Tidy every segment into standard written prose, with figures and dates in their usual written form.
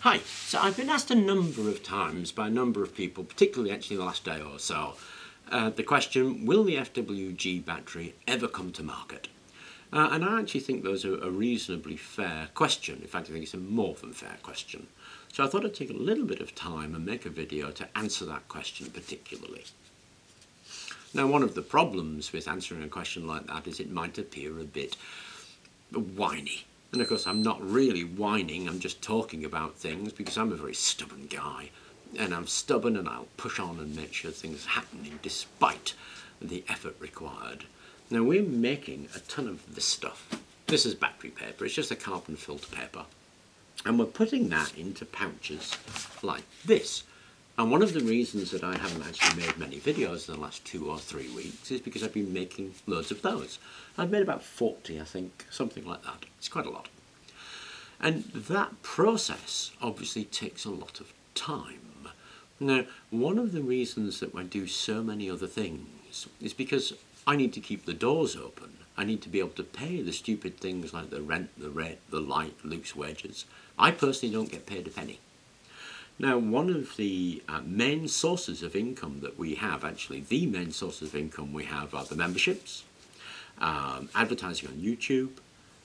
Hi, so I've been asked a number of times by a number of people, particularly actually the last day or so, the question, will the FWG battery ever come to market? And I actually think those are a reasonably fair question. In fact, I think it's a more than fair question. So I thought I'd take a little bit of time and make a video to answer that question particularly. Now, one of the problems with answering a question like that is it might appear a bit whiny. And of course I'm not really whining, I'm just talking about things because I'm a very stubborn guy. And I'm stubborn and I'll push on and make sure things are happening despite the effort required. Now we're making a ton of this stuff. This is battery paper, it's just a carbon filter paper. And we're putting that into pouches like this. And one of the reasons that I haven't actually made many videos in the last 2 or 3 weeks is because I've been making loads of those. I've made about 40, I think, something like that. It's quite a lot. And that process obviously takes a lot of time. Now, one of the reasons that I do so many other things is because I need to keep the doors open. I need to be able to pay the stupid things like the rent, the light, Luke's wages. I personally don't get paid a penny. Now, one of the main sources of income that we have, actually the main sources of income we have are the memberships, advertising on YouTube,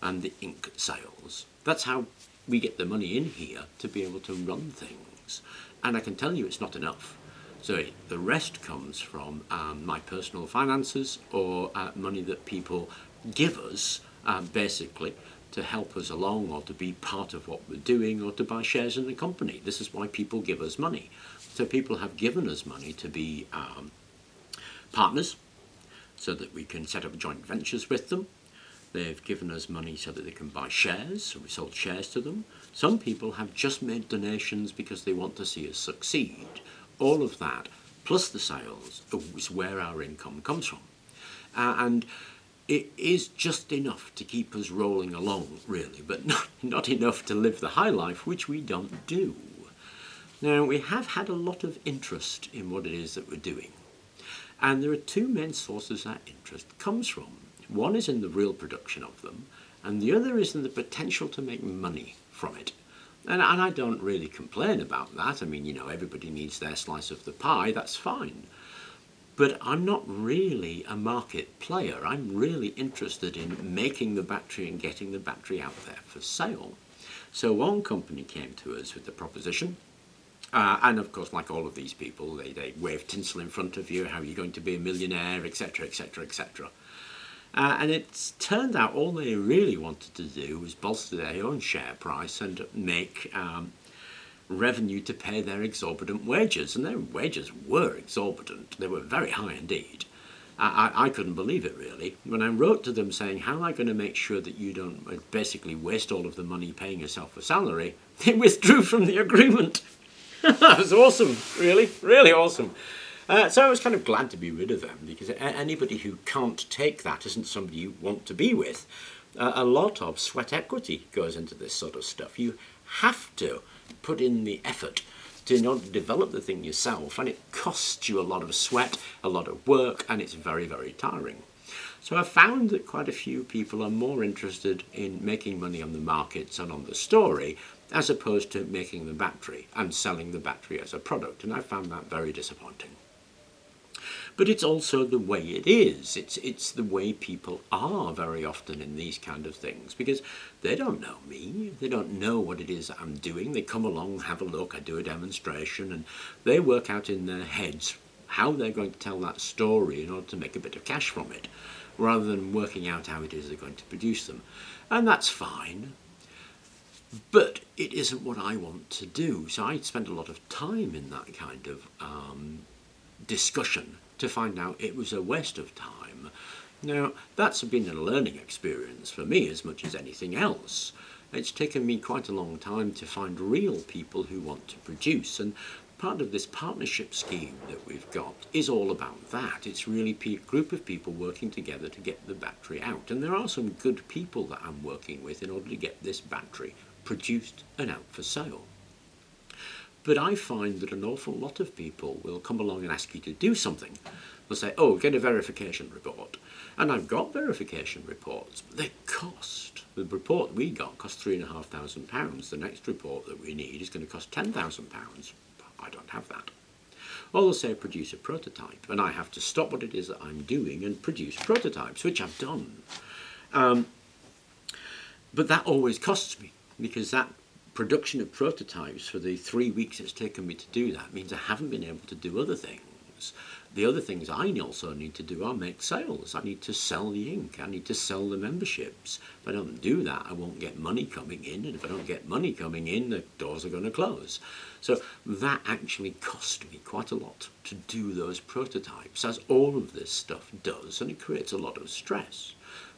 and the ink sales. That's how we get the money in here to be able to run things. And I can tell you it's not enough. So the rest comes from my personal finances or money that people give us, basically, to help us along or to be part of what we're doing or to buy shares in the company. This is why people give us money. So people have given us money to be partners so that we can set up joint ventures with them. They've given us money so that they can buy shares, so we sold shares to them. Some people have just made donations because they want to see us succeed. All of that, plus the sales, is where our income comes from. And it is just enough to keep us rolling along, really, but not enough to live the high life, which we don't do. Now, we have had a lot of interest in what it is that we're doing. And there are two main sources that interest comes from. One is in the real production of them, and the other is in the potential to make money from it. And I don't really complain about that. I mean, you know, everybody needs their slice of the pie, that's fine. But I'm not really a market player. I'm really interested in making the battery and getting the battery out there for sale. So one company came to us with the proposition, and of course, like all of these people, they wave tinsel in front of you, how you're going to be a millionaire, etc., etc., etc. And it's turned out all they really wanted to do was bolster their own share price and make revenue to pay their exorbitant wages. And their wages were exorbitant. They were very high indeed. I couldn't believe it, really. When I wrote to them saying, how am I going to make sure that you don't basically waste all of the money paying yourself a salary, they withdrew from the agreement. That was awesome, really, really awesome. So I was kind of glad to be rid of them, because anybody who can't take that isn't somebody you want to be with. A lot of sweat equity goes into this sort of stuff. You have to put in the effort in order to develop the thing yourself, and it costs you a lot of sweat, a lot of work, and it's very, very tiring. So I found that quite a few people are more interested in making money on the markets and on the story as opposed to making the battery and selling the battery as a product, and I found that very disappointing. But it's also the way it is. It's the way people are very often in these kind of things, because they don't know me. They don't know what it is I'm doing. They come along, have a look, I do a demonstration, and they work out in their heads how they're going to tell that story in order to make a bit of cash from it, rather than working out how it is they're going to produce them. And that's fine. But it isn't what I want to do. So I spent a lot of time in that kind of discussion to find out it was a waste of time. Now, that's been a learning experience for me as much as anything else. It's taken me quite a long time to find real people who want to produce, and part of this partnership scheme that we've got is all about that. It's really a group of people working together to get the battery out, and there are some good people that I'm working with in order to get this battery produced and out for sale. But I find that an awful lot of people will come along and ask you to do something. They'll say, oh, get a verification report. And I've got verification reports, but they cost. The report we got cost £3,500. The next report that we need is going to cost £10,000. I don't have that. Or they'll say produce a prototype, and I have to stop what it is that I'm doing and produce prototypes, which I've done. But that always costs me, because that production of prototypes for the 3 weeks it's taken me to do that means I haven't been able to do other things. The other things I also need to do are make sales. I need to sell the ink. I need to sell the memberships. If I don't do that, I won't get money coming in. And if I don't get money coming in, the doors are going to close. So that actually cost me quite a lot to do those prototypes, as all of this stuff does, and it creates a lot of stress.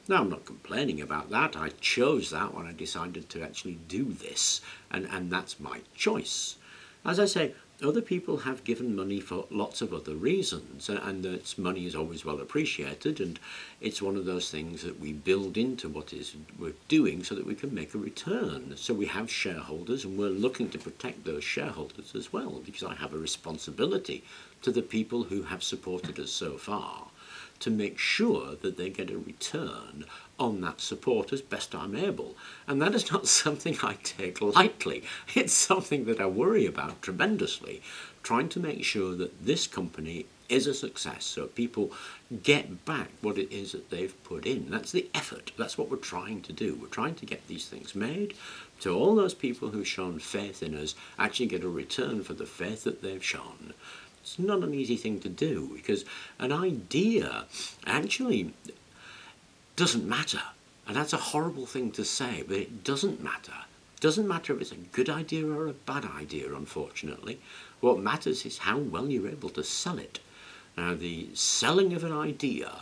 Now, I'm not complaining about that. I chose that when I decided to actually do this, and that's my choice. As I say, other people have given money for lots of other reasons, and that money is always well appreciated, and it's one of those things that we build into what we're doing so that we can make a return. So we have shareholders, and we're looking to protect those shareholders as well, because I have a responsibility to the people who have supported us so far to make sure that they get a return on that support as best I'm able. And that is not something I take lightly. It's something that I worry about tremendously, trying to make sure that this company is a success so people get back what it is that they've put in. That's the effort. That's what we're trying to do. We're trying to get these things made so all those people who've shown faith in us actually get a return for the faith that they've shown. It's not an easy thing to do, because an idea actually doesn't matter. And that's a horrible thing to say, but it doesn't matter. It doesn't matter if it's a good idea or a bad idea, unfortunately. What matters is how well you're able to sell it. Now, the selling of an idea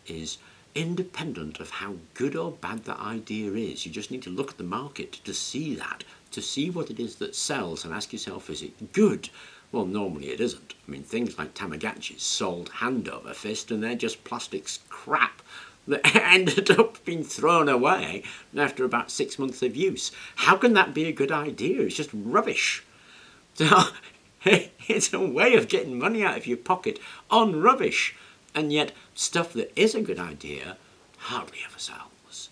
is independent of how good or bad that idea is. You just need to look at the market to see that, to see what it is that sells and ask yourself, is it good? Well, normally it isn't. I mean, things like Tamagotchis sold hand over fist, and they're just plastic crap that ended up being thrown away after about 6 months of use. How can that be a good idea? It's just rubbish. So it's a way of getting money out of your pocket on rubbish. And yet stuff that is a good idea hardly ever sells.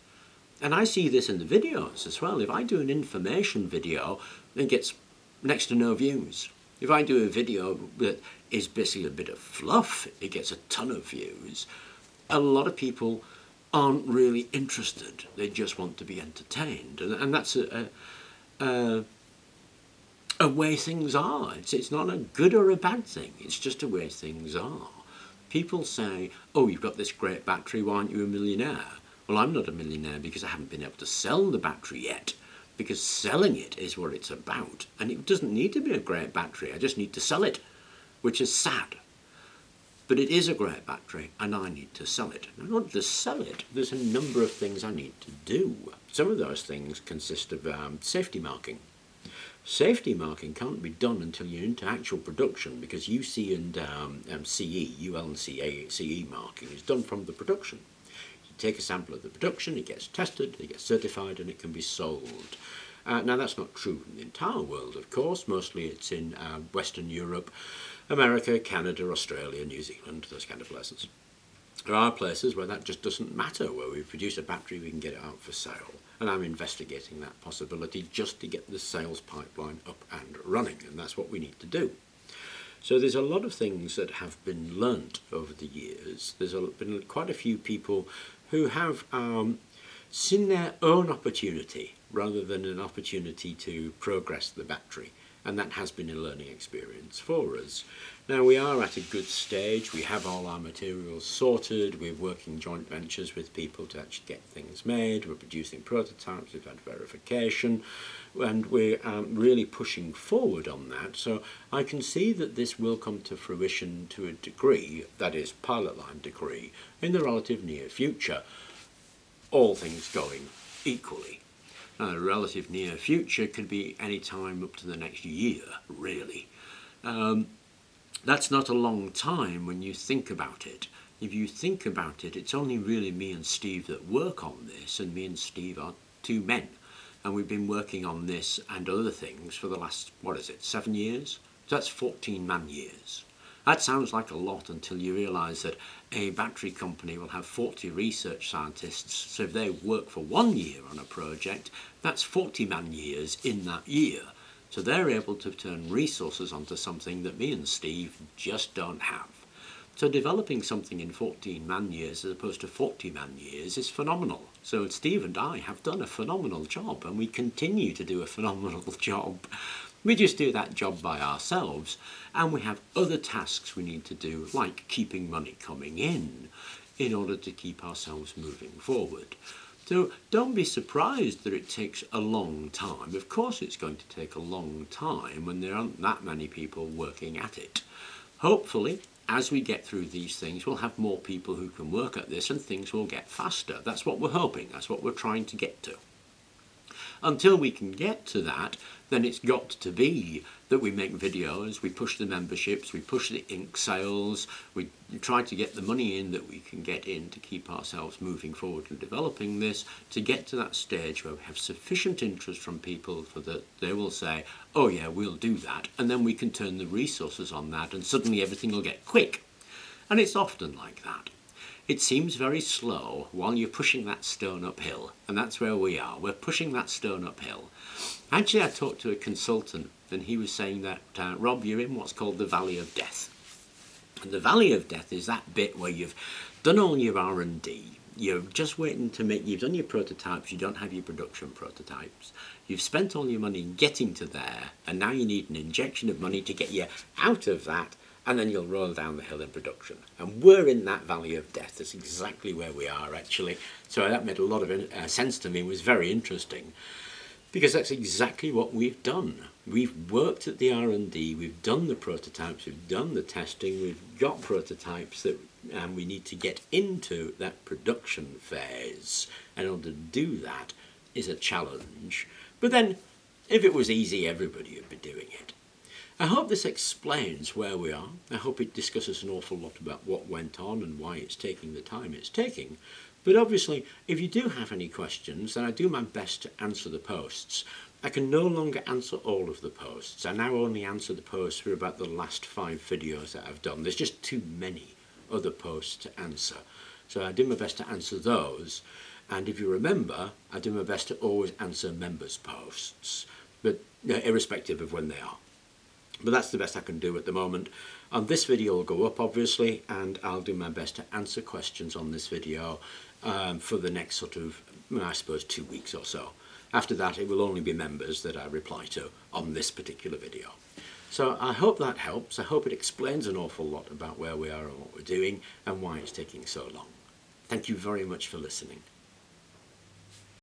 And I see this in the videos as well. If I do an information video, it gets next to no views. If I do a video that is basically a bit of fluff, it gets a ton of views. A lot of people aren't really interested. They just want to be entertained. And that's a way things are. It's not a good or a bad thing. It's just a way things are. People say, oh, you've got this great battery, why aren't you a millionaire? Well, I'm not a millionaire because I haven't been able to sell the battery yet. Because selling it is what it's about. And it doesn't need to be a great battery. I just need to sell it, which is sad. But it is a great battery, and I need to sell it. In order to sell it, there's a number of things I need to do. Some of those things consist of safety marking. Safety marking can't be done until you're into actual production, because UC and CE, UL and CE marking is done from the production. Take a sample of the production, it gets tested, it gets certified, and it can be sold. Now, that's not true in the entire world, of course. Mostly it's in Western Europe, America, Canada, Australia, New Zealand, those kind of places. There are places where that just doesn't matter, where we produce a battery, we can get it out for sale. And I'm investigating that possibility just to get the sales pipeline up and running, and that's what we need to do. So there's a lot of things that have been learnt over the years. There's been quite a few people who have seen their own opportunity rather than an opportunity to progress the battery. And that has been a learning experience for us. Now, we are at a good stage. We have all our materials sorted. We're working joint ventures with people to actually get things made. We're producing prototypes. We've had verification. And we're really pushing forward on that. So I can see that this will come to fruition to a degree, that is, pilot line degree, in the relative near future, all things going equally. The relative near future could be any time up to the next year, really. That's not a long time when you think about it. If you think about it, it's only really me and Steve that work on this, and me and Steve are two men. and we've been working on this and other things for the last, 7 years? So that's 14 man years. That sounds like a lot until you realise that a battery company will have 40 research scientists, so if they work for 1 year on a project, that's 40 man years in that year. So they're able to turn resources onto something that me and Steve just don't have. So developing something in 14 man years as opposed to 40 man years is phenomenal. So Steve and I have done a phenomenal job, and we continue to do a phenomenal job. We just do that job by ourselves, and we have other tasks we need to do, like keeping money coming in order to keep ourselves moving forward. So don't be surprised that it takes a long time. Of course it's going to take a long time when there aren't that many people working at it. Hopefully, as we get through these things, we'll have more people who can work at this and things will get faster. That's what we're hoping. That's what we're trying to get to. Until we can get to that, then it's got to be that we make videos, we push the memberships, we push the ink sales, we try to get the money in that we can get in to keep ourselves moving forward and developing this, to get to that stage where we have sufficient interest from people for that they will say, oh yeah, we'll do that, and then we can turn the resources on that and suddenly everything will get quick. And it's often like that. It seems very slow while you're pushing that stone uphill, and that's where we are. We're pushing that stone uphill. Actually, I talked to a consultant, and he was saying that, Rob, you're in what's called the Valley of Death. And the Valley of Death is that bit where you've done all your R&D. You're just waiting to you've done your prototypes, you don't have your production prototypes. You've spent all your money getting to there, and now you need an injection of money to get you out of that, and then you'll roll down the hill in production. And we're in that Valley of Death. That's exactly where we are, actually. So that made a lot of sense to me. It was very interesting, because that's exactly what we've done. We've worked at the R&D, we've done the prototypes, we've done the testing, we've got prototypes that we need to get into that production phase. In order to do that is a challenge. But then, if it was easy, everybody would be doing it. I hope this explains where we are. I hope it discusses an awful lot about what went on and why it's taking the time it's taking. But obviously, if you do have any questions, then I do my best to answer the posts. I can no longer answer all of the posts. I now only answer the posts for about the last 5 videos that I've done. There's just too many other posts to answer. So I do my best to answer those. And if you remember, I do my best to always answer members' posts, but irrespective of when they are. But that's the best I can do at the moment. This video will go up, obviously, and I'll do my best to answer questions on this video for the next sort of, I suppose, 2 weeks or so. After that, it will only be members that I reply to on this particular video. So I hope that helps. I hope it explains an awful lot about where we are and what we're doing and why it's taking so long. Thank you very much for listening.